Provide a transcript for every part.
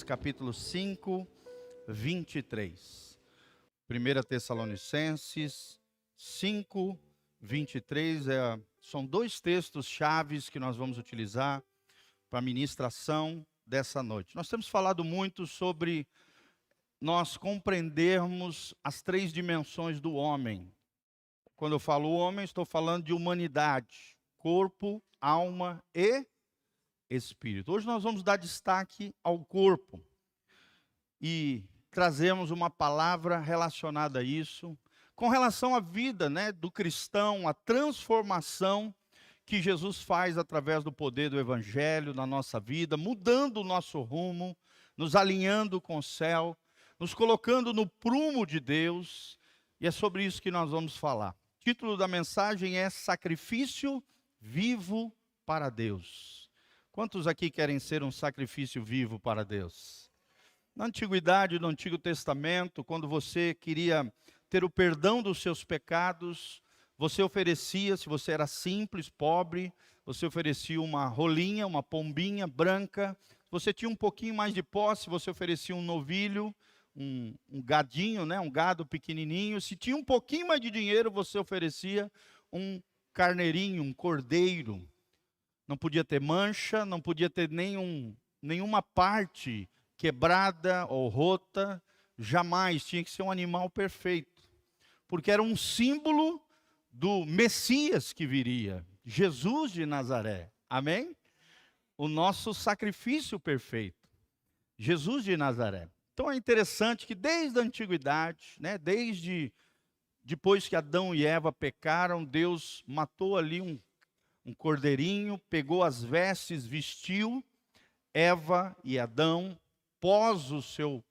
Capítulo 5, 23. 1 Tessalonicenses 5, 23. São dois textos chaves que nós vamos utilizar para a ministração dessa noite. Nós temos falado muito sobre nós compreendermos as três dimensões do homem. Quando eu falo homem, estou falando de humanidade: corpo, alma e espírito. Hoje nós vamos dar destaque ao corpo e trazemos uma palavra relacionada a isso, com relação à vida, do cristão, a transformação que Jesus faz através do poder do Evangelho na nossa vida, mudando o nosso rumo, nos alinhando com o céu, nos colocando no prumo de Deus, e é sobre isso que nós vamos falar. O título da mensagem é Sacrifício Vivo para Deus. Quantos aqui querem ser um sacrifício vivo para Deus? Na antiguidade, no Antigo Testamento, quando você queria ter o perdão dos seus pecados, você oferecia, se você era simples, pobre, você oferecia uma rolinha, uma pombinha branca. Se você tinha um pouquinho mais de posse, você oferecia um novilho, um gadinho, um gado pequenininho. Se tinha um pouquinho mais de dinheiro, você oferecia um carneirinho, um cordeiro. Não podia ter mancha, não podia ter nenhuma parte quebrada ou rota, jamais, tinha que ser um animal perfeito, porque era um símbolo do Messias que viria, Jesus de Nazaré, amém? O nosso sacrifício perfeito, Jesus de Nazaré. Então é interessante que desde a antiguidade, desde depois que Adão e Eva pecaram, Deus matou ali um cordeirinho, pegou as vestes, vestiu Eva e Adão, pós o seu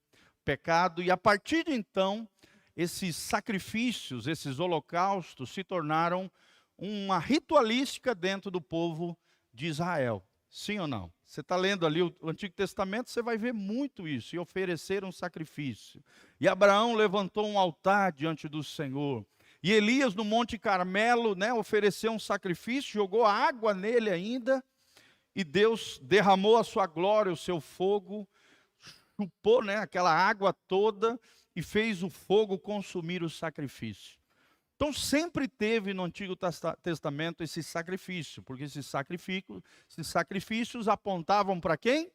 pecado, e a partir de então, esses sacrifícios, esses holocaustos, se tornaram uma ritualística dentro do povo de Israel. Sim ou não? Você está lendo ali o Antigo Testamento, você vai ver muito isso, e oferecer um sacrifício. E Abraão levantou um altar diante do Senhor. E Elias no Monte Carmelo, ofereceu um sacrifício, jogou água nele ainda, e Deus derramou a sua glória, o seu fogo, chupou aquela água toda e fez o fogo consumir o sacrifício. Então sempre teve no Antigo Testamento esse sacrifício, porque esses sacrifícios apontavam para quem?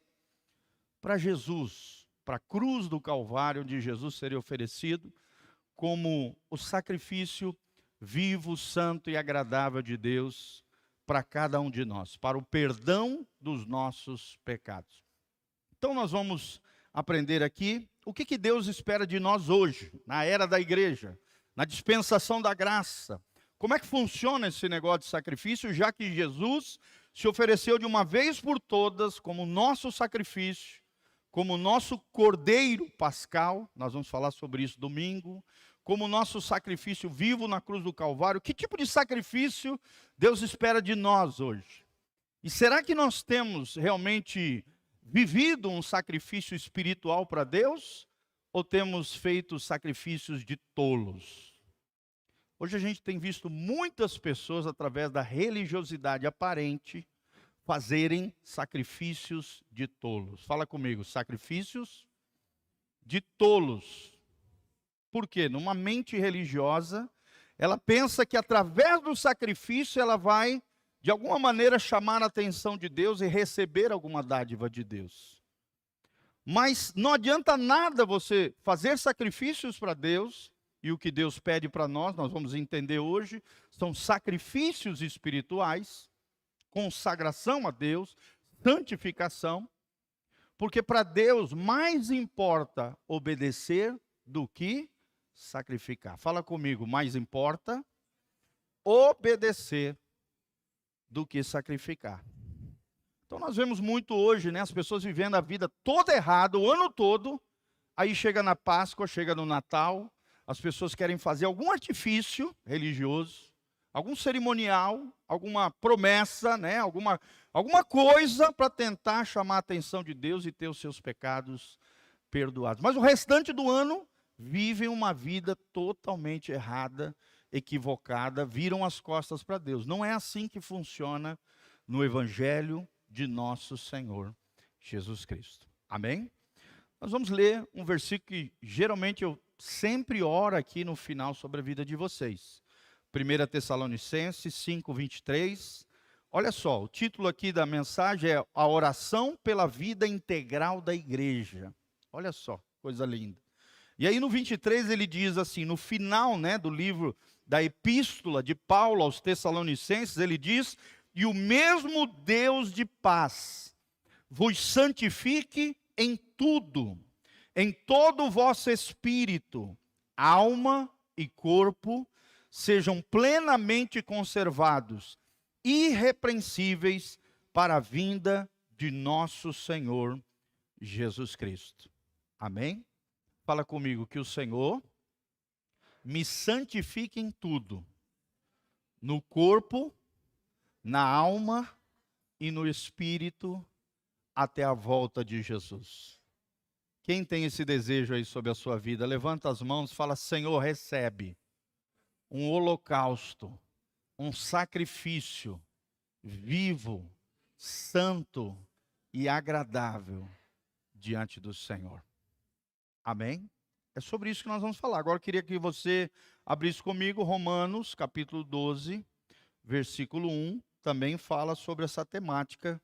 Para Jesus, para a cruz do Calvário, onde Jesus seria oferecido como o sacrifício vivo, santo e agradável de Deus para cada um de nós, para o perdão dos nossos pecados. Então nós vamos aprender aqui o que Deus espera de nós hoje, na era da igreja, na dispensação da graça. Como é que funciona esse negócio de sacrifício, já que Jesus se ofereceu de uma vez por todas como nosso sacrifício, como nosso cordeiro pascal, nós vamos falar sobre isso domingo, como nosso sacrifício vivo na cruz do Calvário. Que tipo de sacrifício Deus espera de nós hoje? E será que nós temos realmente vivido um sacrifício espiritual para Deus? Ou temos feito sacrifícios de tolos? Hoje a gente tem visto muitas pessoas, através da religiosidade aparente, fazerem sacrifícios de tolos. Fala comigo, sacrifícios de tolos. Por quê? Numa mente religiosa, ela pensa que através do sacrifício ela vai, de alguma maneira, chamar a atenção de Deus e receber alguma dádiva de Deus. Mas não adianta nada você fazer sacrifícios para Deus, e o que Deus pede para nós vamos entender hoje, são sacrifícios espirituais, consagração a Deus, santificação, porque para Deus mais importa obedecer do que sacrificar. Fala comigo, mais importa obedecer do que sacrificar. Então nós vemos muito hoje, as pessoas vivendo a vida toda errada, o ano todo, aí chega na Páscoa, chega no Natal, as pessoas querem fazer algum artifício religioso, algum cerimonial, alguma promessa, alguma coisa para tentar chamar a atenção de Deus e ter os seus pecados perdoados. Mas o restante do ano vivem uma vida totalmente errada, equivocada, viram as costas para Deus. Não é assim que funciona no Evangelho de nosso Senhor Jesus Cristo. Amém? Nós vamos ler um versículo que geralmente eu sempre oro aqui no final sobre a vida de vocês. 1 Tessalonicenses 5:23. Olha só, o título aqui da mensagem é A Oração pela Vida Integral da Igreja. Olha só, coisa linda. E aí no 23 ele diz assim, no final, do livro da epístola de Paulo aos Tessalonicenses, ele diz: "E o mesmo Deus de paz vos santifique em tudo, em todo o vosso espírito, alma e corpo, sejam plenamente conservados, irrepreensíveis para a vinda de nosso Senhor Jesus Cristo." Amém? Fala comigo, que o Senhor me santifique em tudo, no corpo, na alma e no espírito, até a volta de Jesus. Quem tem esse desejo aí sobre a sua vida, levanta as mãos e fala: Senhor, recebe um holocausto, um sacrifício vivo, santo e agradável diante do Senhor. Amém? É sobre isso que nós vamos falar. Agora eu queria que você abrisse comigo Romanos, capítulo 12, versículo 1. Também fala sobre essa temática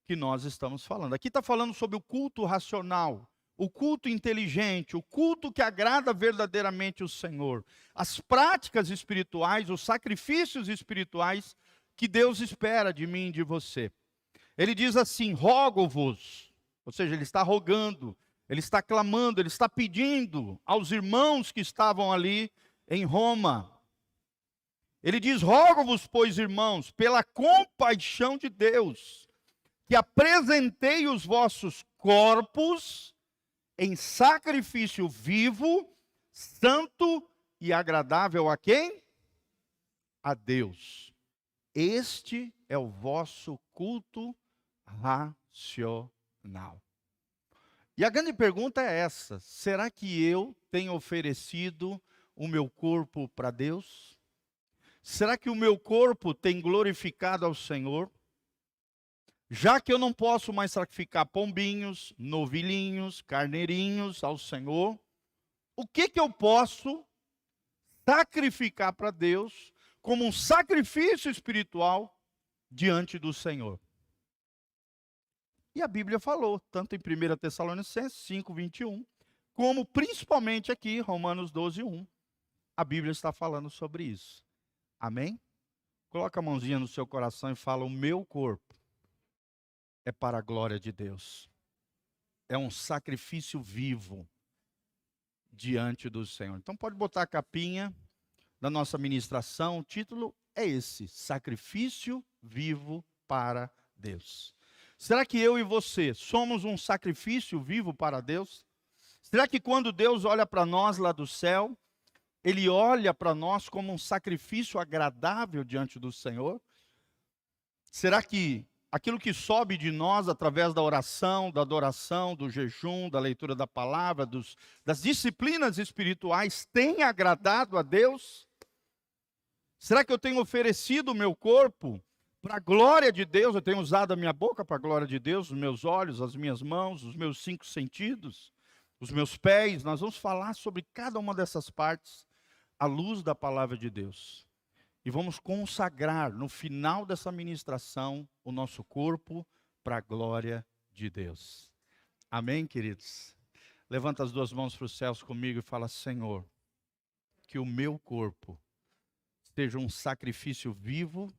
que nós estamos falando. Aqui está falando sobre o culto racional, o culto inteligente, o culto que agrada verdadeiramente o Senhor. As práticas espirituais, os sacrifícios espirituais que Deus espera de mim e de você. Ele diz assim: rogo-vos, ou seja, ele está rogando, ele está clamando, ele está pedindo aos irmãos que estavam ali em Roma. Ele diz: rogo-vos, pois, irmãos, pela compaixão de Deus, que apresentei os vossos corpos em sacrifício vivo, santo e agradável a quem? A Deus. Este é o vosso culto racional. E a grande pergunta é essa: será que eu tenho oferecido o meu corpo para Deus? Será que o meu corpo tem glorificado ao Senhor? Já que eu não posso mais sacrificar pombinhos, novilhinhos, carneirinhos ao Senhor, o que eu posso sacrificar para Deus como um sacrifício espiritual diante do Senhor? E a Bíblia falou, tanto em 1 Tessalonicenses 5:21, como principalmente aqui, Romanos 12:1, a Bíblia está falando sobre isso. Amém? Coloca a mãozinha no seu coração e fala: o meu corpo é para a glória de Deus. É um sacrifício vivo diante do Senhor. Então pode botar a capinha da nossa ministração. O título é esse: sacrifício vivo para Deus. Será que eu e você somos um sacrifício vivo para Deus? Será que quando Deus olha para nós lá do céu, Ele olha para nós como um sacrifício agradável diante do Senhor? Será que aquilo que sobe de nós através da oração, da adoração, do jejum, da leitura da palavra, das disciplinas espirituais tem agradado a Deus? Será que eu tenho oferecido o meu corpo para a glória de Deus? Eu tenho usado a minha boca para a glória de Deus, os meus olhos, as minhas mãos, os meus 5 sentidos, os meus pés. Nós vamos falar sobre cada uma dessas partes à luz da palavra de Deus. E vamos consagrar no final dessa ministração o nosso corpo para a glória de Deus. Amém, queridos? Levanta as duas mãos para os céus comigo e fala: Senhor, que o meu corpo seja um sacrifício vivo,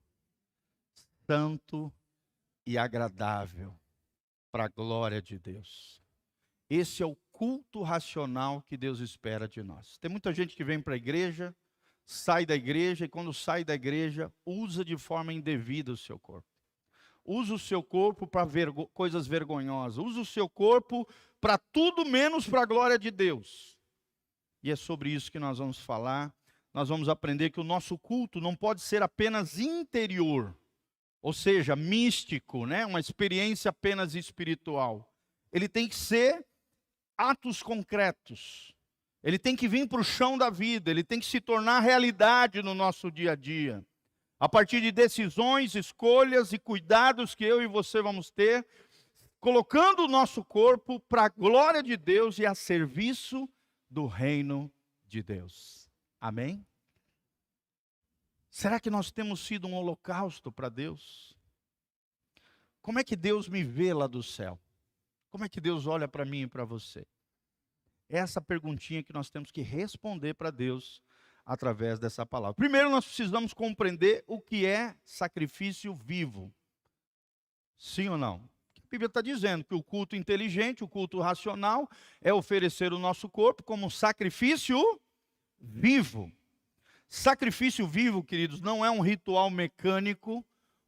santo e agradável para a glória de Deus. Esse é o culto racional que Deus espera de nós. Tem muita gente que vem para a igreja, sai da igreja e quando sai da igreja usa de forma indevida o seu corpo. Usa o seu corpo para coisas vergonhosas. Usa o seu corpo para tudo menos para a glória de Deus. E é sobre isso que nós vamos falar. Nós vamos aprender que o nosso culto não pode ser apenas interior, ou seja, místico, uma experiência apenas espiritual. Ele tem que ser atos concretos. Ele tem que vir para o chão da vida, ele tem que se tornar realidade no nosso dia a dia. A partir de decisões, escolhas e cuidados que eu e você vamos ter, colocando o nosso corpo para a glória de Deus e a serviço do reino de Deus. Amém? Será que nós temos sido um holocausto para Deus? Como é que Deus me vê lá do céu? Como é que Deus olha para mim e para você? Essa perguntinha que nós temos que responder para Deus através dessa palavra. Primeiro, nós precisamos compreender o que é sacrifício vivo. Sim ou não? A Bíblia está dizendo que o culto inteligente, o culto racional, é oferecer o nosso corpo como sacrifício vivo. Sacrifício vivo, queridos, não é um ritual mecânico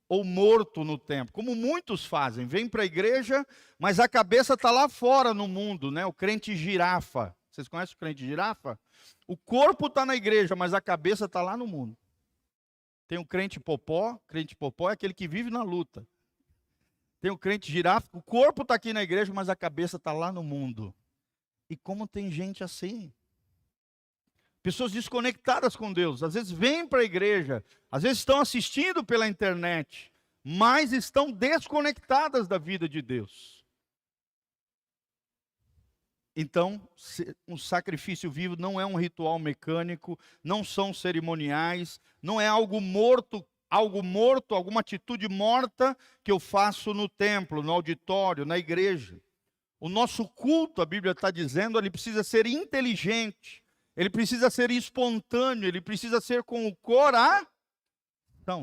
ou morto no templo, como muitos fazem. Vêm para a igreja, mas a cabeça está lá fora no mundo, né? O crente girafa. Vocês conhecem o crente girafa? O corpo está na igreja, mas a cabeça está lá no mundo. Tem o crente popó é aquele que vive na luta. Tem o crente girafa, o corpo está aqui na igreja, mas a cabeça está lá no mundo. E como tem gente assim? Pessoas desconectadas com Deus, às vezes vêm para a igreja, às vezes estão assistindo pela internet, mas estão desconectadas da vida de Deus. Então, um sacrifício vivo não é um ritual mecânico, não são cerimoniais, não é algo morto, alguma atitude morta que eu faço no templo, no auditório, na igreja. O nosso culto, a Bíblia está dizendo, ele precisa ser inteligente, ele precisa ser espontâneo, ele precisa ser com o coração.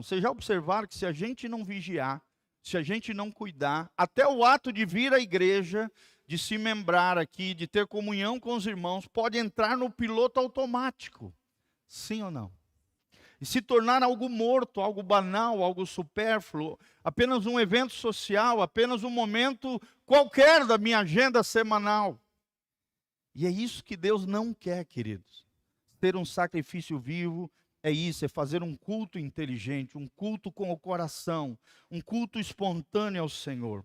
Vocês já observaram que se a gente não vigiar, se a gente não cuidar, até o ato de vir à igreja, de se membrar aqui, de ter comunhão com os irmãos, pode entrar no piloto automático. Sim ou não? E se tornar algo morto, algo banal, algo supérfluo, apenas um evento social, apenas um momento qualquer da minha agenda semanal. E é isso que Deus não quer, queridos. Ter um sacrifício vivo é isso, é fazer um culto inteligente, um culto com o coração, um culto espontâneo ao Senhor.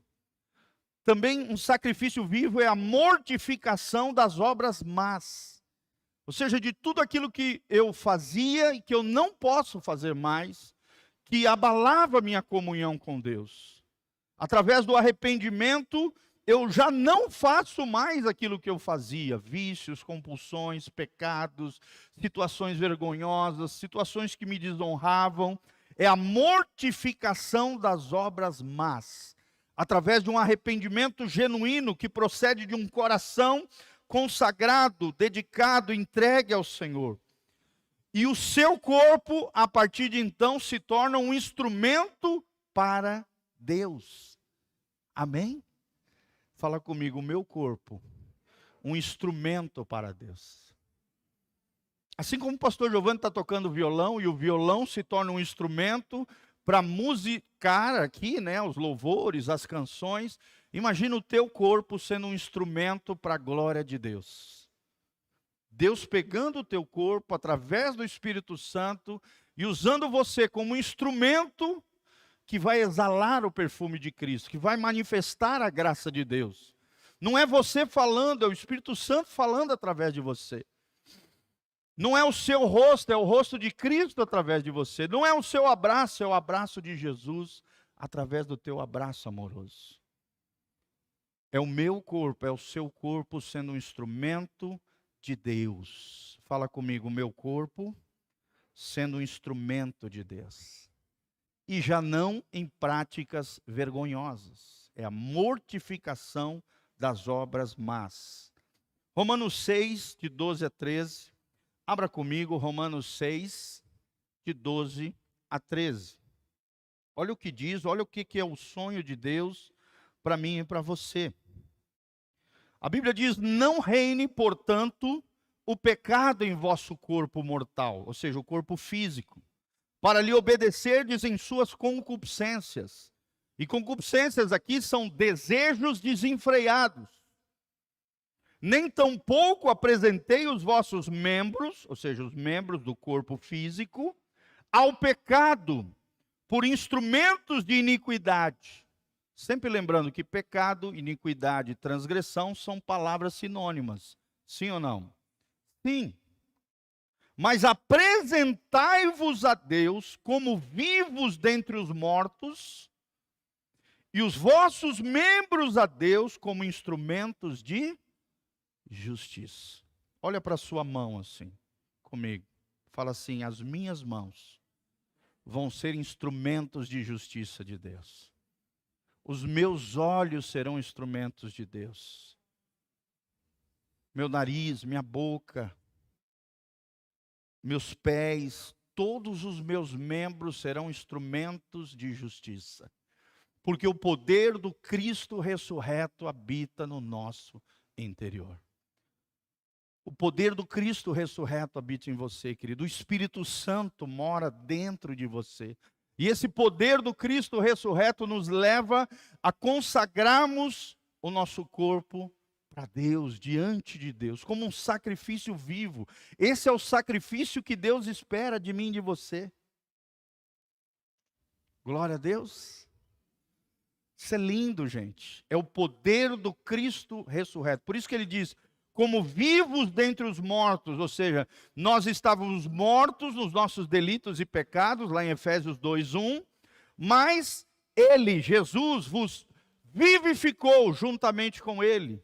Também um sacrifício vivo é a mortificação das obras más. Ou seja, de tudo aquilo que eu fazia e que eu não posso fazer mais, que abalava a minha comunhão com Deus. Através do arrependimento, eu já não faço mais aquilo que eu fazia. Vícios, compulsões, pecados, situações vergonhosas, situações que me desonravam. É a mortificação das obras más. Através de um arrependimento genuíno que procede de um coração consagrado, dedicado, entregue ao Senhor. E o seu corpo, a partir de então, se torna um instrumento para Deus. Amém? Fala comigo, o meu corpo, um instrumento para Deus. Assim como o pastor Giovanni está tocando violão, e o violão se torna um instrumento para musicar aqui, né, os louvores, as canções. Imagina o teu corpo sendo um instrumento para a glória de Deus. Deus pegando o teu corpo através do Espírito Santo e usando você como instrumento que vai exalar o perfume de Cristo, que vai manifestar a graça de Deus. Não é você falando, é o Espírito Santo falando através de você. Não é o seu rosto, é o rosto de Cristo através de você. Não é o seu abraço, é o abraço de Jesus através do teu abraço amoroso. É o meu corpo, é o seu corpo sendo um instrumento de Deus. Fala comigo, o meu corpo sendo um instrumento de Deus. E já não em práticas vergonhosas. É a mortificação das obras más. Romanos 6, de 12 a 13. Abra comigo Romanos 6, de 12 a 13. Olha o que diz, olha o que é o sonho de Deus para mim e para você. A Bíblia diz, não reine, portanto, o pecado em vosso corpo mortal, ou seja, o corpo físico, para lhe obedecerdes em suas concupiscências. E concupiscências aqui são desejos desenfreados. Nem tampouco apresentei os vossos membros, ou seja, os membros do corpo físico, ao pecado, por instrumentos de iniquidade. Sempre lembrando que pecado, iniquidade e transgressão são palavras sinônimas. Sim ou não? Sim. Mas apresentai-vos a Deus como vivos dentre os mortos, e os vossos membros a Deus como instrumentos de justiça. Olha para a sua mão assim, comigo. Fala assim: as minhas mãos vão ser instrumentos de justiça de Deus. Os meus olhos serão instrumentos de Deus. Meu nariz, minha boca, meus pés, todos os meus membros serão instrumentos de justiça. Porque o poder do Cristo ressurreto habita no nosso interior. O poder do Cristo ressurreto habita em você, querido. O Espírito Santo mora dentro de você. E esse poder do Cristo ressurreto nos leva a consagrarmos o nosso corpo para Deus, diante de Deus, como um sacrifício vivo. Esse é o sacrifício que Deus espera de mim e de você. Glória a Deus. Isso é lindo, gente. É o poder do Cristo ressurreto. Por isso que ele diz: como vivos dentre os mortos, ou seja, nós estávamos mortos nos nossos delitos e pecados, lá em Efésios 2:1, mas ele, Jesus, vos vivificou juntamente com ele.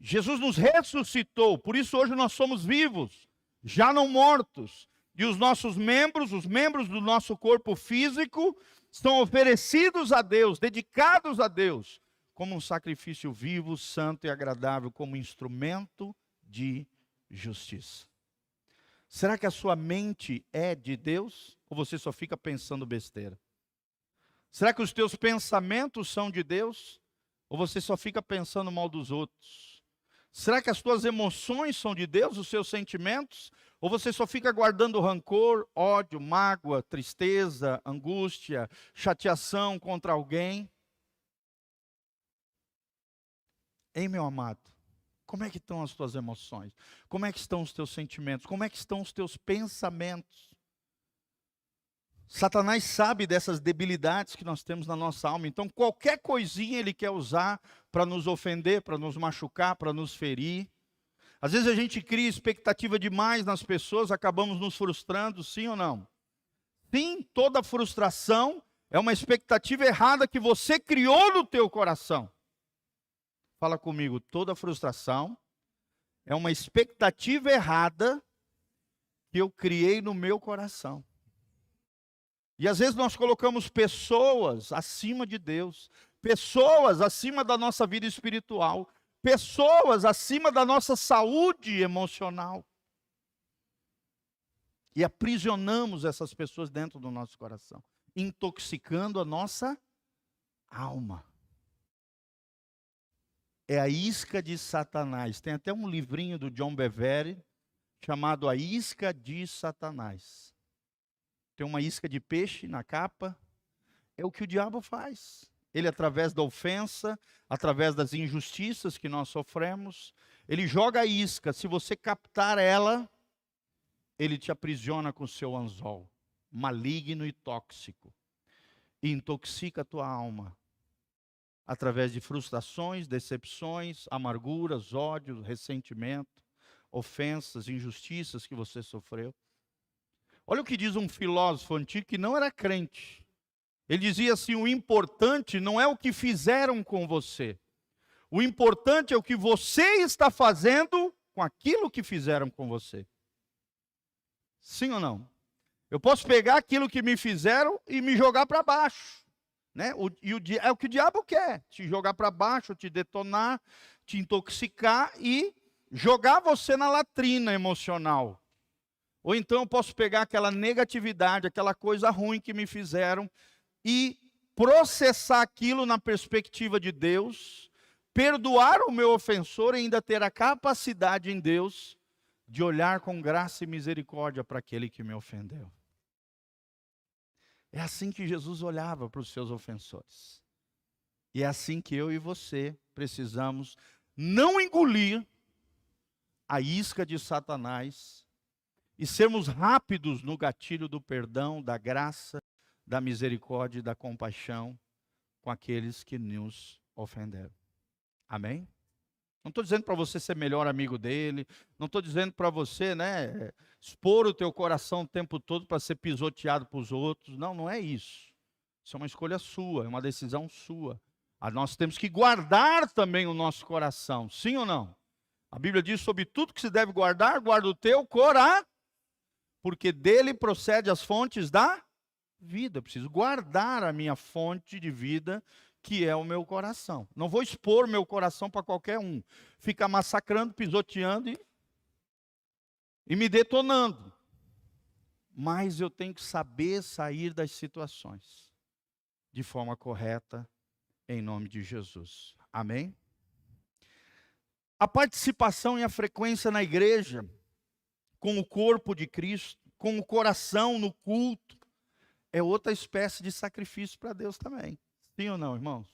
Jesus nos ressuscitou, por isso hoje nós somos vivos, já não mortos. E os nossos membros, os membros do nosso corpo físico, são oferecidos a Deus, dedicados a Deus, como um sacrifício vivo, santo e agradável, como instrumento de justiça. Será que a sua mente é de Deus? Ou você só fica pensando besteira? Será que os teus pensamentos são de Deus? Ou você só fica pensando mal dos outros? Será que as tuas emoções são de Deus, os seus sentimentos? Ou você só fica guardando rancor, ódio, mágoa, tristeza, angústia, chateação contra alguém? Hein, meu amado? Como é que estão as tuas emoções? Como é que estão os teus sentimentos? Como é que estão os teus pensamentos? Satanás sabe dessas debilidades que nós temos na nossa alma. Então, qualquer coisinha ele quer usar para nos ofender, para nos machucar, para nos ferir. Às vezes a gente cria expectativa demais nas pessoas, acabamos nos frustrando, sim ou não? Sim, toda frustração é uma expectativa errada que você criou no teu coração. Fala comigo: toda frustração é uma expectativa errada que eu criei no meu coração. E às vezes nós colocamos pessoas acima de Deus, pessoas acima da nossa vida espiritual, pessoas acima da nossa saúde emocional. E aprisionamos essas pessoas dentro do nosso coração, intoxicando a nossa alma. É a isca de Satanás. Tem até um livrinho do John Bevere chamado A Isca de Satanás. Tem uma isca de peixe na capa. É o que o diabo faz. Ele, através da ofensa, através das injustiças que nós sofremos, ele joga a isca. Se você captar ela, ele te aprisiona com o seu anzol, maligno e tóxico. E intoxica a tua alma. Através de frustrações, decepções, amarguras, ódio, ressentimento, ofensas, injustiças que você sofreu. Olha o que diz um filósofo antigo que não era crente. Ele dizia assim: o importante não é o que fizeram com você. O importante é o que você está fazendo com aquilo que fizeram com você. Sim ou não? Eu posso pegar aquilo que me fizeram e me jogar para baixo. Né? É o que o diabo quer, te jogar para baixo, te detonar, te intoxicar e jogar você na latrina emocional. Ou então eu posso pegar aquela negatividade, aquela coisa ruim que me fizeram e processar aquilo na perspectiva de Deus, perdoar o meu ofensor e ainda ter a capacidade em Deus de olhar com graça e misericórdia para aquele que me ofendeu. É assim que Jesus olhava para os seus ofensores. E é assim que eu e você precisamos não engolir a isca de Satanás e sermos rápidos no gatilho do perdão, da graça, da misericórdia e da compaixão com aqueles que nos ofenderam. Amém? Não estou dizendo para você ser melhor amigo dele, não estou dizendo para você, expor o teu coração o tempo todo para ser pisoteado pelos outros. Não, não é isso. Isso é uma escolha sua, é uma decisão sua. Nós temos que guardar também o nosso coração, sim ou não? A Bíblia diz sobre tudo que se deve guardar, guarda o teu coração, porque dele procede as fontes da vida. Eu preciso guardar a minha fonte de vida, que é o meu coração. Não vou expor meu coração para qualquer um. Fica massacrando, pisoteando e me detonando. Mas eu tenho que saber sair das situações de forma correta, em nome de Jesus. Amém? A participação e a frequência na igreja, com o corpo de Cristo, com o coração no culto, é outra espécie de sacrifício para Deus também. Sim ou não, irmãos?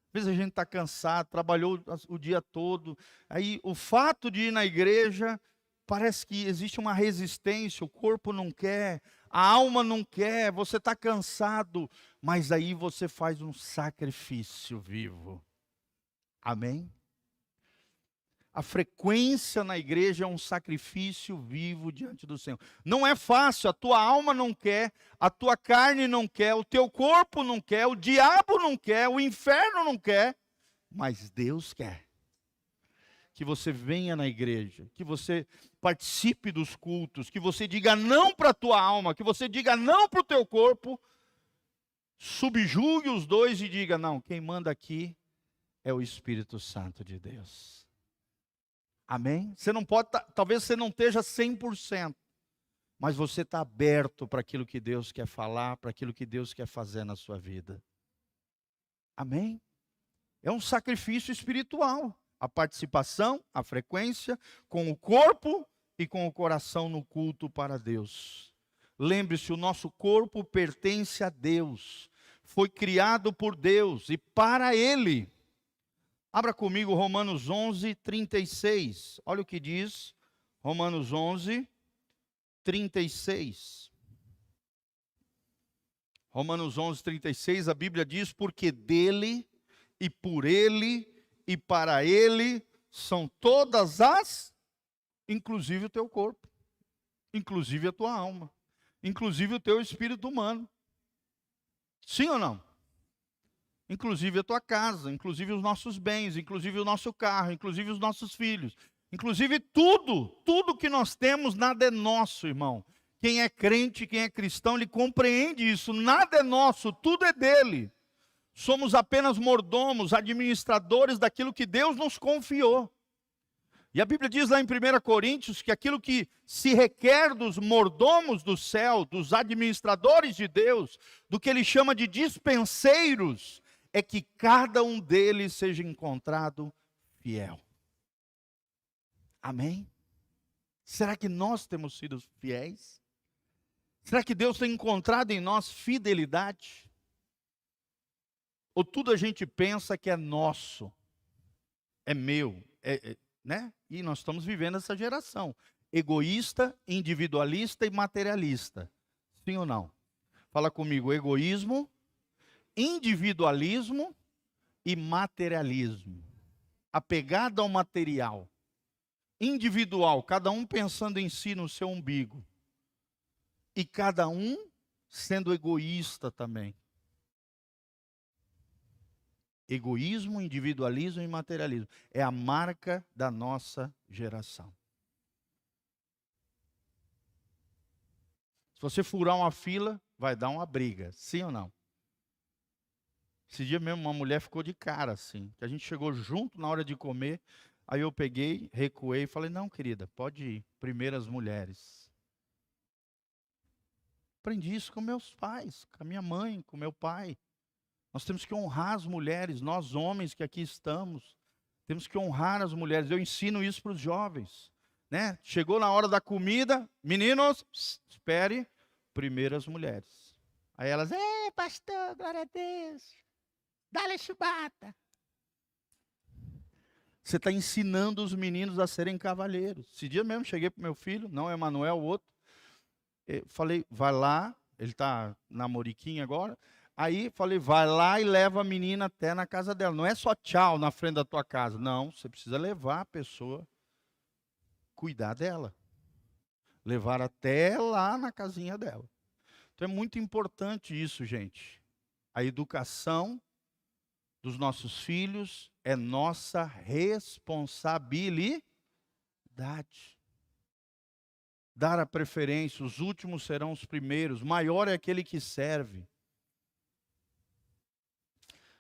Às vezes a gente está cansado, trabalhou o dia todo, aí o fato de ir na igreja, parece que existe uma resistência, o corpo não quer, a alma não quer, você está cansado, mas aí você faz um sacrifício vivo. Amém? A frequência na igreja é um sacrifício vivo diante do Senhor. Não é fácil, a tua alma não quer, a tua carne não quer, o teu corpo não quer, o diabo não quer, o inferno não quer, mas Deus quer. Que você venha na igreja, que você participe dos cultos, que você diga não para a tua alma, que você diga não para o teu corpo, subjugue os dois e diga, não, quem manda aqui é o Espírito Santo de Deus. Amém? Você não pode, talvez você não esteja 100%, mas você está aberto para aquilo que Deus quer falar, para aquilo que Deus quer fazer na sua vida. Amém? É um sacrifício espiritual. A participação, a frequência, com o corpo e com o coração no culto para Deus. Lembre-se, o nosso corpo pertence a Deus. Foi criado por Deus e para Ele. Abra comigo Romanos 11, 36. Olha o que diz Romanos 11, 36. Romanos 11, 36, a Bíblia diz, porque dele e por ele e para ele são todas as, inclusive o teu corpo, inclusive a tua alma, inclusive o teu espírito humano. Sim ou não? Inclusive a tua casa, inclusive os nossos bens, inclusive o nosso carro, inclusive os nossos filhos, inclusive tudo que nós temos, nada é nosso, irmão. Quem é crente, quem é cristão, ele compreende isso, nada é nosso, tudo é dele. Somos apenas mordomos, administradores daquilo que Deus nos confiou. E a Bíblia diz lá em 1 Coríntios que aquilo que se requer dos mordomos do céu, dos administradores de Deus, do que ele chama de dispenseiros, é que cada um deles seja encontrado fiel. Amém? Será que nós temos sido fiéis? Será que Deus tem encontrado em nós fidelidade? Ou tudo a gente pensa que é nosso, é meu, né? E nós estamos vivendo essa geração egoísta, individualista e materialista. Sim ou não? Fala comigo, egoísmo, individualismo e materialismo. Apegado ao material. Individual, cada um pensando em si, no seu umbigo. E cada um sendo egoísta também. Egoísmo, individualismo e materialismo. É a marca da nossa geração. Se você furar uma fila, vai dar uma briga. Sim ou não? Esse dia mesmo uma mulher ficou de cara assim. Que a gente chegou junto na hora de comer. Aí eu peguei, recuei e falei, não querida, pode ir. Primeiro as mulheres. Aprendi isso com meus pais, com a minha mãe, com meu pai. Nós temos que honrar as mulheres, nós homens que aqui estamos, temos que honrar as mulheres. Eu ensino isso para os jovens, né? Chegou na hora da comida, meninos, espere, primeiro as mulheres. Aí elas, pastor, glória a Deus, dá-lhe chibata. Você está ensinando os meninos a serem cavalheiros. Esse dia mesmo cheguei para o meu filho, não é Emanuel, o outro, falei, vai lá, ele está na Moriquinha agora. Aí falei, vai lá e leva a menina até na casa dela. Não é só tchau na frente da tua casa. Não, você precisa levar a pessoa, cuidar dela. Levar até lá na casinha dela. Então é muito importante isso, gente. A educação dos nossos filhos é nossa responsabilidade. Dar a preferência, os últimos serão os primeiros, maior é aquele que serve.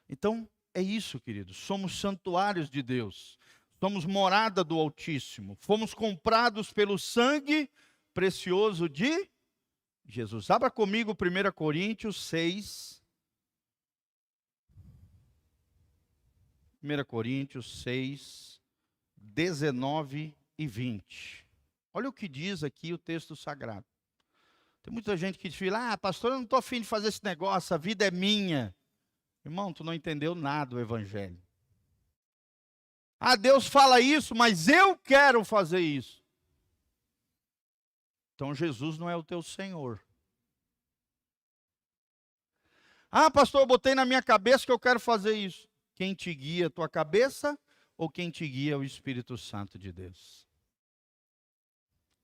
Então, é isso, queridos, somos santuários de Deus, somos morada do Altíssimo, fomos comprados pelo sangue precioso de Jesus. Abra comigo 1 Coríntios 6. 1 Coríntios 6, 19 e 20. Olha o que diz aqui o texto sagrado. Tem muita gente que diz, pastor, eu não estou afim de fazer esse negócio, a vida é minha. Irmão, tu não entendeu nada do evangelho. Deus fala isso, mas eu quero fazer isso. Então Jesus não é o teu Senhor. Pastor, eu botei na minha cabeça que eu quero fazer isso. Quem te guia a tua cabeça ou quem te guia é o Espírito Santo de Deus?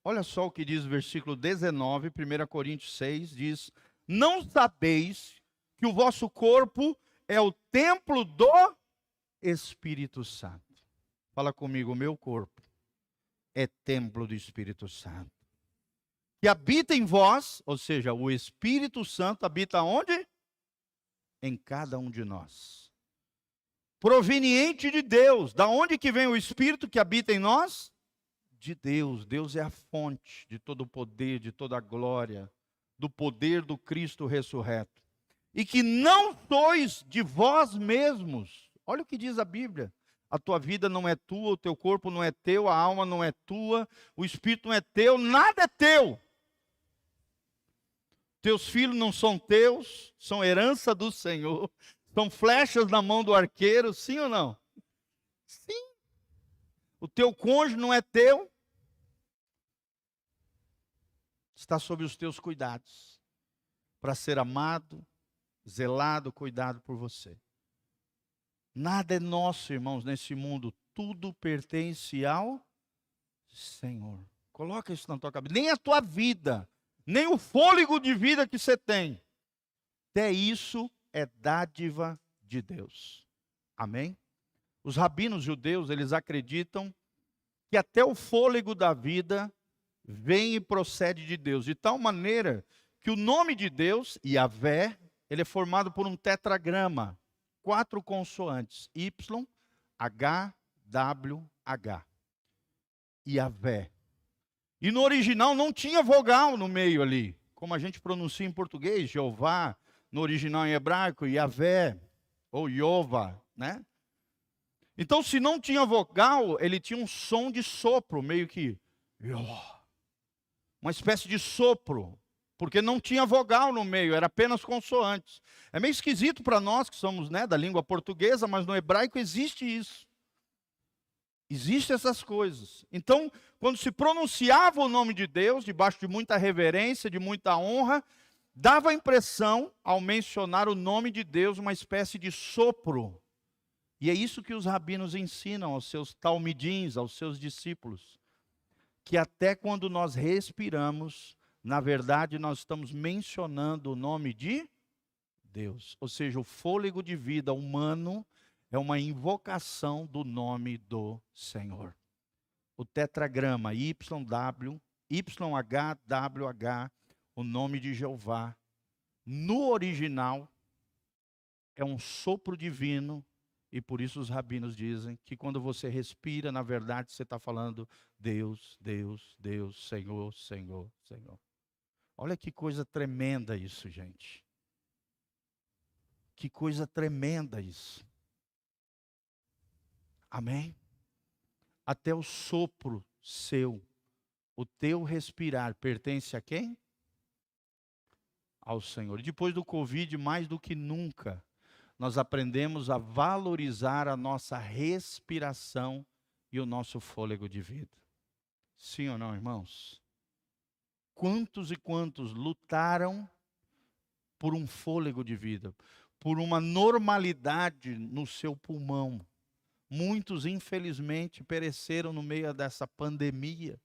Olha só o que diz o versículo 19, 1 Coríntios 6, diz: não sabeis que o vosso corpo é o templo do Espírito Santo. Fala comigo, o meu corpo é templo do Espírito Santo. Que habita em vós, ou seja, o Espírito Santo habita onde? Em cada um de nós. Proveniente de Deus. Da onde que vem o Espírito que habita em nós? De Deus. Deus é a fonte de todo o poder, de toda a glória, do poder do Cristo ressurreto. E que não sois de vós mesmos. Olha o que diz a Bíblia. A tua vida não é tua, o teu corpo não é teu, a alma não é tua, o espírito não é teu, nada é teu. Teus filhos não são teus, são herança do Senhor. São flechas na mão do arqueiro, sim ou não? Sim. O teu cônjuge não é teu. Está sob os teus cuidados. Para ser amado, zelado, cuidado por você. Nada é nosso, irmãos, nesse mundo. Tudo pertence ao Senhor. Coloca isso na tua cabeça. Nem a tua vida, nem o fôlego de vida que você tem. Até isso é dádiva de Deus. Amém? Os rabinos judeus, eles acreditam que até o fôlego da vida vem e procede de Deus. De tal maneira que o nome de Deus, Yahvé, ele é formado por um tetragrama. 4 consoantes, Y, H, W, H. Yahvé. E no original não tinha vogal no meio ali. Como a gente pronuncia em português, Jeová. No original em hebraico, Yahvé, ou Yová, né? Então, se não tinha vogal, ele tinha um som de sopro, meio que... uma espécie de sopro. Porque não tinha vogal no meio, era apenas consoantes. É meio esquisito para nós que somos, né, da língua portuguesa, mas no hebraico existe isso. Existem essas coisas. Então, quando se pronunciava o nome de Deus, debaixo de muita reverência, de muita honra, dava a impressão, ao mencionar o nome de Deus, uma espécie de sopro. E é isso que os rabinos ensinam aos seus talmidins, aos seus discípulos. Que até quando nós respiramos, na verdade, nós estamos mencionando o nome de Deus. Ou seja, o fôlego de vida humano é uma invocação do nome do Senhor. O tetragrama YW, YHWH, o nome de Jeová, no original, é um sopro divino. E por isso os rabinos dizem que quando você respira, na verdade, você está falando Deus, Deus, Deus, Senhor, Senhor, Senhor. Olha que coisa tremenda isso, gente. Que coisa tremenda isso. Amém? Até o sopro seu, o teu respirar, pertence a quem? Ao Senhor. E depois do Covid, mais do que nunca, nós aprendemos a valorizar a nossa respiração e o nosso fôlego de vida. Sim ou não, irmãos? Quantos e quantos lutaram por um fôlego de vida, por uma normalidade no seu pulmão. Muitos, infelizmente, pereceram no meio dessa pandemia.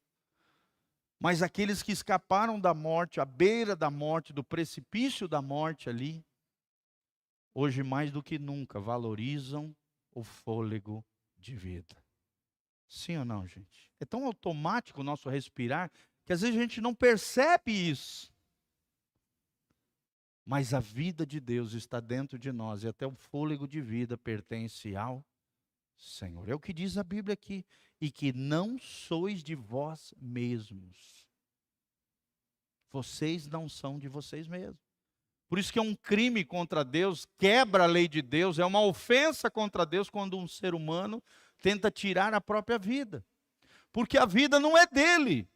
Mas aqueles que escaparam da morte, à beira da morte, do precipício da morte ali, hoje mais do que nunca, valorizam o fôlego de vida. Sim ou não, gente? É tão automático o nosso respirar que às vezes a gente não percebe isso. Mas a vida de Deus está dentro de nós e até o fôlego de vida pertence ao Senhor. É o que diz a Bíblia aqui. E que não sois de vós mesmos. Vocês não são de vocês mesmos. Por isso que é um crime contra Deus, quebra a lei de Deus, é uma ofensa contra Deus quando um ser humano tenta tirar a própria vida. Porque a vida não é dele.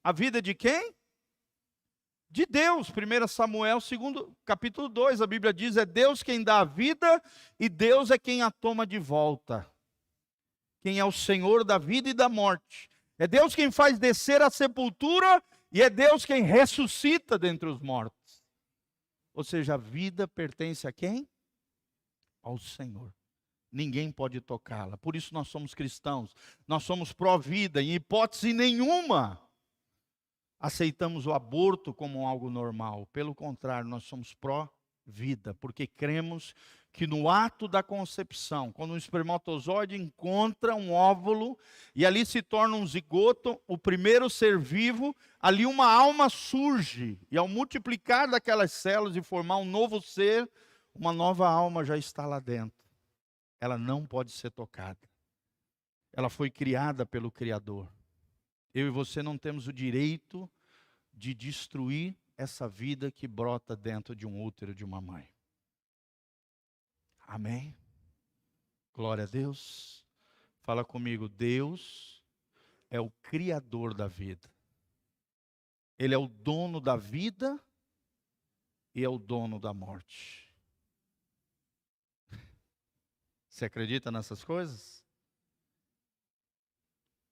A vida é de quem? De Deus. 1 Samuel, capítulo 2, a Bíblia diz, é Deus quem dá a vida e Deus é quem a toma de volta. Quem é o Senhor da vida e da morte. É Deus quem faz descer a sepultura e é Deus quem ressuscita dentre os mortos. Ou seja, a vida pertence a quem? Ao Senhor. Ninguém pode tocá-la. Por isso nós somos cristãos. Nós somos pró-vida. Em hipótese nenhuma aceitamos o aborto como algo normal. Pelo contrário, nós somos pró-vida. Porque cremos que no ato da concepção, quando um espermatozoide encontra um óvulo e ali se torna um zigoto, o primeiro ser vivo, ali uma alma surge. E ao multiplicar daquelas células e formar um novo ser, uma nova alma já está lá dentro. Ela não pode ser tocada. Ela foi criada pelo Criador. Eu e você não temos o direito de destruir essa vida que brota dentro de um útero de uma mãe. Amém? Glória a Deus. Fala comigo, Deus é o Criador da vida. Ele é o dono da vida e é o dono da morte. Você acredita nessas coisas?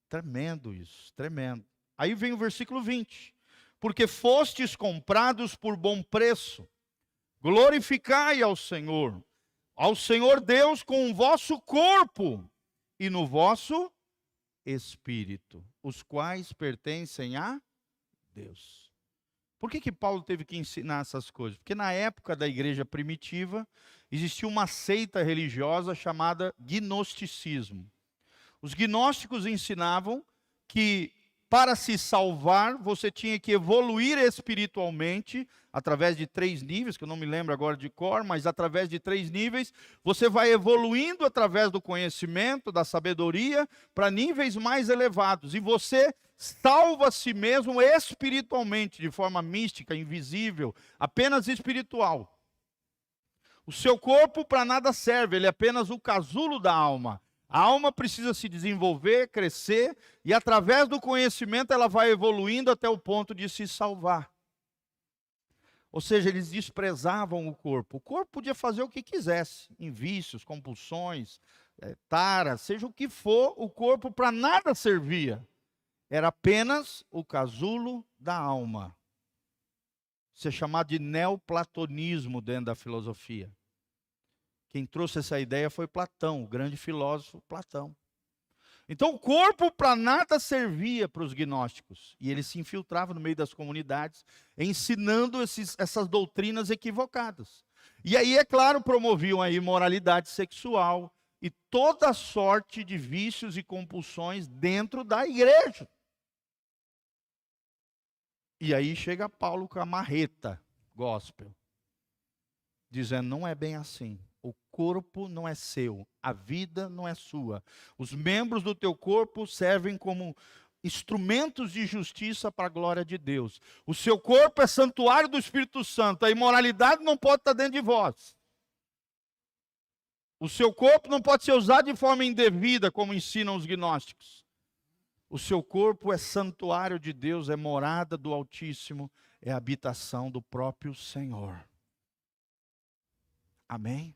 Tremendo isso, tremendo. Aí vem o versículo 20. Porque fostes comprados por bom preço, glorificai ao Senhor Deus com o vosso corpo e no vosso espírito, os quais pertencem a Deus. Por que Paulo teve que ensinar essas coisas? Porque na época da igreja primitiva, existia uma seita religiosa chamada gnosticismo. Os gnósticos ensinavam que para se salvar, você tinha que evoluir espiritualmente, através de 3 níveis, que eu não me lembro agora de cor, mas através de 3 níveis, você vai evoluindo através do conhecimento, da sabedoria, para níveis mais elevados. E você salva a si mesmo espiritualmente, de forma mística, invisível, apenas espiritual. O seu corpo para nada serve, ele é apenas o casulo da alma. A alma precisa se desenvolver, crescer, e através do conhecimento ela vai evoluindo até o ponto de se salvar. Ou seja, eles desprezavam o corpo. O corpo podia fazer o que quisesse, em vícios, compulsões, taras, seja o que for, o corpo para nada servia. Era apenas o casulo da alma. Isso é chamado de neoplatonismo dentro da filosofia. Quem trouxe essa ideia foi Platão, o grande filósofo Platão. Então o corpo para nada servia para os gnósticos. E eles se infiltravam no meio das comunidades, ensinando essas doutrinas equivocadas. E aí, é claro, promoviam a imoralidade sexual e toda sorte de vícios e compulsões dentro da igreja. E aí chega Paulo com a marreta gospel, dizendo, não é bem assim. O corpo não é seu, a vida não é sua. Os membros do teu corpo servem como instrumentos de justiça para a glória de Deus. O seu corpo é santuário do Espírito Santo. A imoralidade não pode estar dentro de vós. O seu corpo não pode ser usado de forma indevida, como ensinam os gnósticos. O seu corpo é santuário de Deus, é morada do Altíssimo, é habitação do próprio Senhor. Amém?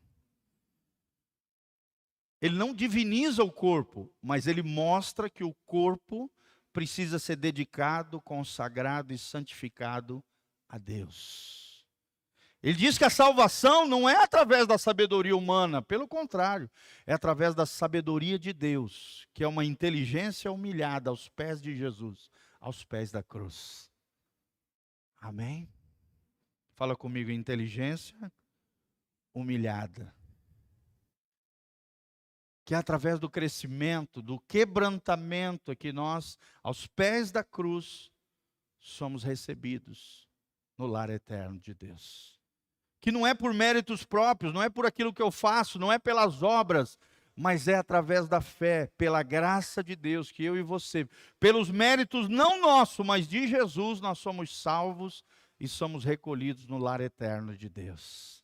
Ele não diviniza o corpo, mas ele mostra que o corpo precisa ser dedicado, consagrado e santificado a Deus. Ele diz que a salvação não é através da sabedoria humana, pelo contrário, é através da sabedoria de Deus, que é uma inteligência humilhada aos pés de Jesus, aos pés da cruz. Amém? Fala comigo, inteligência humilhada. Que é através do crescimento, do quebrantamento, é que nós, aos pés da cruz, somos recebidos no lar eterno de Deus. Que não é por méritos próprios, não é por aquilo que eu faço, não é pelas obras, mas é através da fé, pela graça de Deus, que eu e você, pelos méritos não nossos, mas de Jesus, nós somos salvos e somos recolhidos no lar eterno de Deus.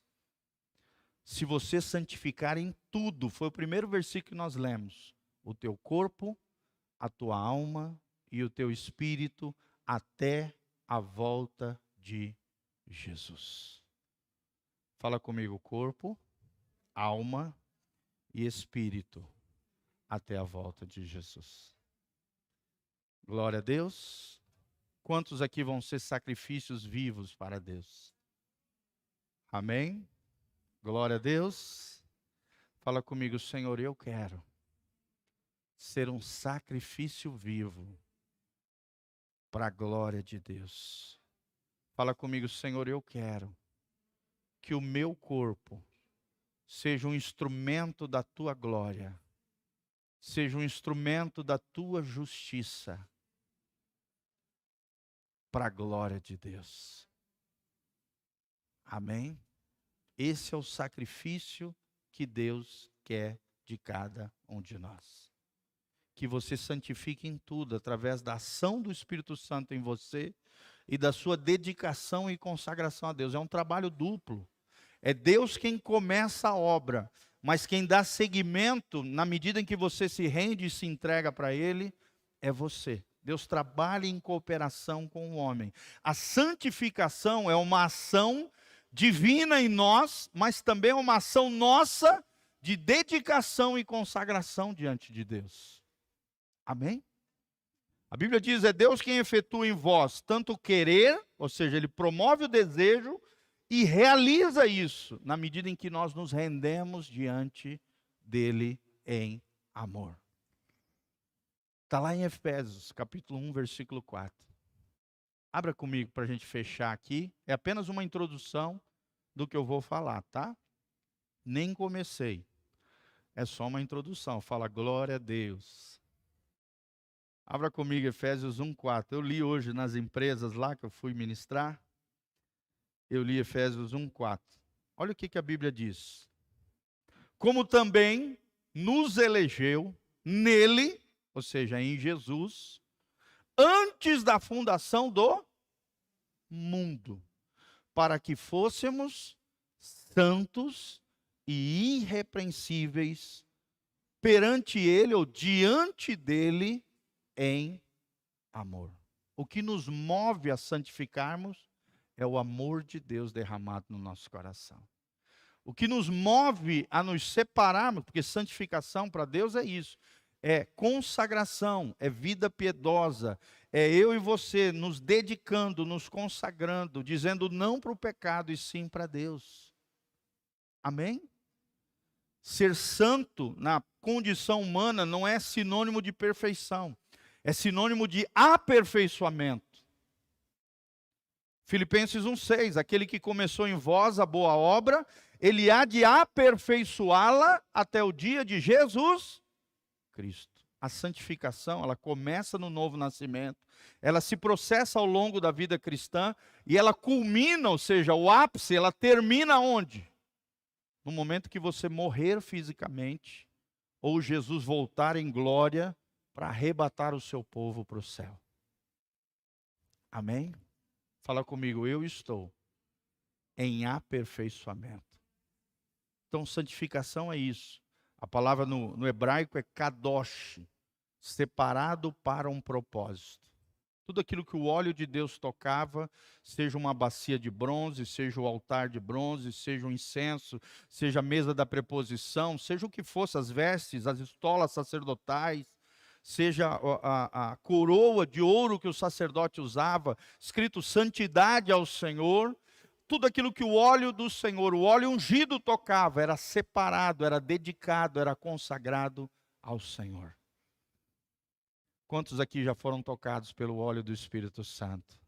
Se você santificar em tudo, foi o primeiro versículo que nós lemos, o teu corpo, a tua alma e o teu espírito, até a volta de Jesus. Fala comigo, corpo, alma e espírito, até a volta de Jesus. Glória a Deus. Quantos aqui vão ser sacrifícios vivos para Deus? Amém? Glória a Deus. Fala comigo, Senhor, eu quero ser um sacrifício vivo para a glória de Deus. Fala comigo, Senhor, eu quero que o meu corpo seja um instrumento da tua glória, seja um instrumento da tua justiça, para a glória de Deus. Amém? Esse é o sacrifício que Deus quer de cada um de nós. Que você santifique em tudo, através da ação do Espírito Santo em você e da sua dedicação e consagração a Deus. É um trabalho duplo. É Deus quem começa a obra, mas quem dá seguimento, na medida em que você se rende e se entrega para Ele, é você. Deus trabalha em cooperação com o homem. A santificação é uma ação divina em nós, mas também é uma ação nossa de dedicação e consagração diante de Deus. Amém? A Bíblia diz, é Deus quem efetua em vós tanto o querer, ou seja, Ele promove o desejo e realiza isso na medida em que nós nos rendemos diante dEle em amor. Está lá em Efésios, capítulo 1, versículo 4. Abra comigo para a gente fechar aqui. É apenas uma introdução do que eu vou falar, tá? Nem comecei. É só uma introdução. Fala, glória a Deus. Abra comigo Efésios 1, 4. Eu li hoje nas empresas lá que eu fui ministrar. Eu li Efésios 1, 4. Olha o que a Bíblia diz. Como também nos elegeu nele, ou seja, em Jesus, antes da fundação do mundo, para que fôssemos santos e irrepreensíveis perante Ele, ou diante dEle, em amor. O que nos move a santificarmos é o amor de Deus derramado no nosso coração. O que nos move a nos separarmos, porque santificação para Deus é isso, é consagração, é vida piedosa, é eu e você nos dedicando, nos consagrando, dizendo não para o pecado e sim para Deus. Amém? Ser santo na condição humana não é sinônimo de perfeição, é sinônimo de aperfeiçoamento. Filipenses 1,6, aquele que começou em vós a boa obra, ele há de aperfeiçoá-la até o dia de Jesus Cristo. A santificação, ela começa no novo nascimento, ela se processa ao longo da vida cristã e ela culmina, ou seja, o ápice, ela termina onde? No momento que você morrer fisicamente, ou Jesus voltar em glória para arrebatar o seu povo para o céu. Amém? Fala comigo, eu estou em aperfeiçoamento. Então, santificação é isso. A palavra no hebraico é kadosh, separado para um propósito. Tudo aquilo que o óleo de Deus tocava, seja uma bacia de bronze, seja o altar de bronze, seja o incenso, seja a mesa da preposição, seja o que fosse, as vestes, as estolas sacerdotais, seja a coroa de ouro que o sacerdote usava, escrito santidade ao Senhor, tudo aquilo que o óleo do Senhor, o óleo ungido tocava, era separado, era dedicado, era consagrado ao Senhor. Quantos aqui já foram tocados pelo óleo do Espírito Santo?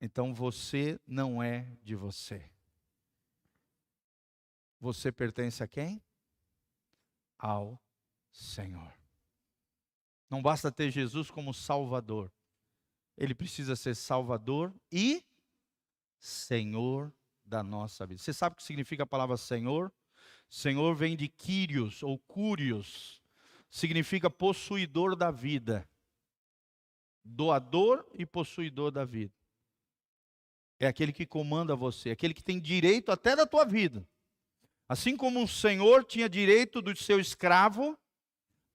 Então você não é de você. Você pertence a quem? Ao Senhor. Não basta ter Jesus como Salvador. Ele precisa ser Salvador e Senhor da nossa vida. Você sabe o que significa a palavra Senhor? Senhor vem de Kyrios ou Curios. Significa possuidor da vida. Doador e possuidor da vida. É aquele que comanda você, aquele que tem direito até da tua vida. Assim como um senhor tinha direito do seu escravo,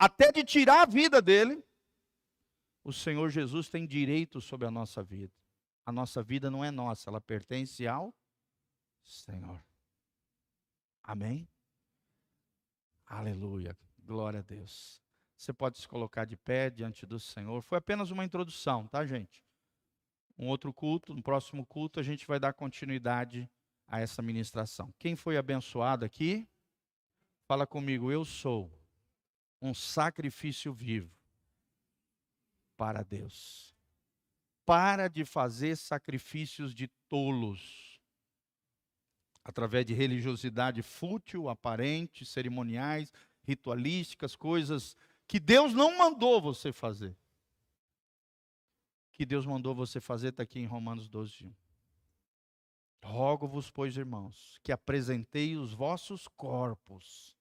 até de tirar a vida dele, o Senhor Jesus tem direito sobre a nossa vida. A nossa vida não é nossa, ela pertence ao Senhor. Amém? Aleluia, glória a Deus. Você pode se colocar de pé diante do Senhor. Foi apenas uma introdução, tá, gente? Um outro culto, no próximo culto, a gente vai dar continuidade a essa ministração. Quem foi abençoado aqui? Fala comigo, eu sou um sacrifício vivo para Deus. Para de fazer sacrifícios de tolos, através de religiosidade fútil, aparente, cerimoniais, ritualísticas, coisas que Deus não mandou você fazer. Que Deus mandou você fazer está aqui em Romanos 12:1. Rogo-vos, pois, irmãos, que apresentei os vossos corpos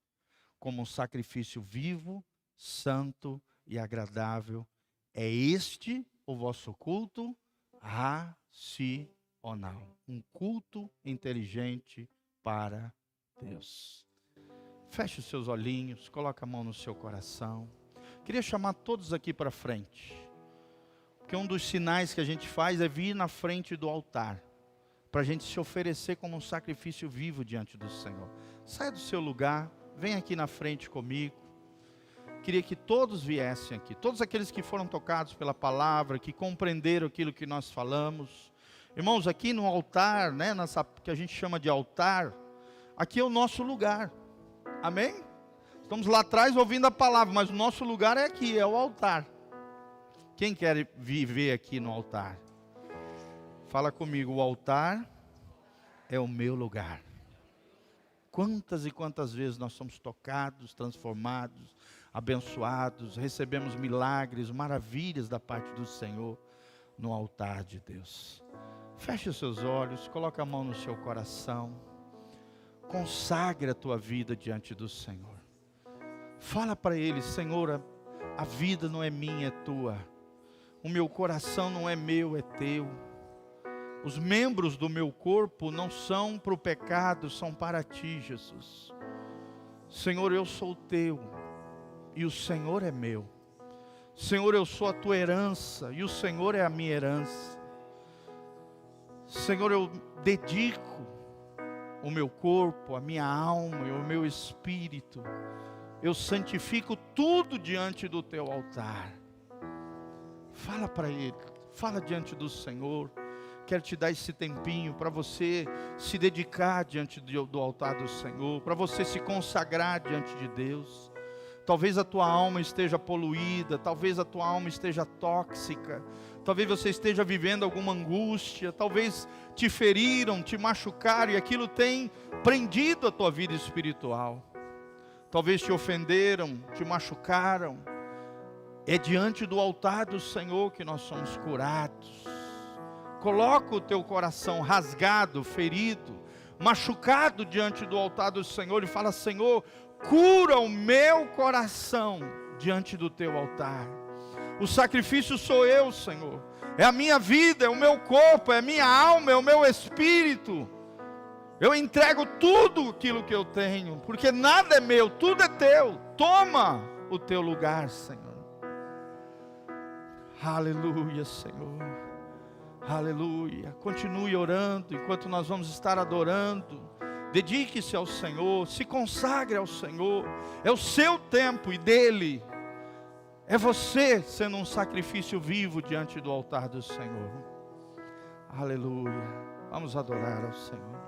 como um sacrifício vivo, santo e agradável. É este o vosso culto racional. Um culto inteligente para Deus. Feche os seus olhinhos, coloque a mão no seu coração. Queria chamar todos aqui para frente. Porque um dos sinais que a gente faz é vir na frente do altar. Para a gente se oferecer como um sacrifício vivo diante do Senhor. Saia do seu lugar, vem aqui na frente comigo. Queria que todos viessem aqui, todos aqueles que foram tocados pela palavra, que compreenderam aquilo que nós falamos. Irmãos, aqui no altar, né, nessa que a gente chama de altar, aqui é o nosso lugar. Amém? Estamos lá atrás ouvindo a palavra, mas o nosso lugar é aqui, é o altar. Quem quer viver aqui no altar? Fala comigo, o altar é o meu lugar. Quantas e quantas vezes nós somos tocados, transformados, abençoados, recebemos milagres, maravilhas da parte do Senhor no altar de Deus. Feche os seus olhos, coloque a mão no seu coração, consagre a tua vida diante do Senhor. Fala para Ele, Senhor, a vida não é minha, é tua. O meu coração não é meu, é teu. Os membros do meu corpo não são para o pecado, são para ti, Jesus. Senhor, eu sou teu e o Senhor é meu. Senhor, eu sou a tua herança e o Senhor é a minha herança. Senhor, eu dedico o meu corpo, a minha alma e o meu espírito. Eu santifico tudo diante do teu altar. Fala para Ele, fala diante do Senhor. Quero te dar esse tempinho para você se dedicar diante do altar do Senhor, para você se consagrar diante de Deus. Talvez a tua alma esteja poluída, talvez a tua alma esteja tóxica, talvez você esteja vivendo alguma angústia, talvez te feriram, te machucaram e aquilo tem prendido a tua vida espiritual. Talvez te ofenderam, te machucaram. É diante do altar do Senhor que nós somos curados. Coloca o teu coração rasgado, ferido, machucado diante do altar do Senhor e fala, Senhor, cura o meu coração diante do teu altar. O sacrifício sou eu, Senhor. É a minha vida, é o meu corpo, é a minha alma, é o meu espírito. Eu entrego tudo aquilo que eu tenho, porque nada é meu, tudo é teu. Toma o teu lugar, Senhor. Aleluia, Senhor. Aleluia. Continue orando enquanto nós vamos estar adorando. Dedique-se ao Senhor, se consagre ao Senhor. É o seu tempo e dele. É você sendo um sacrifício vivo diante do altar do Senhor. Aleluia. Vamos adorar ao Senhor.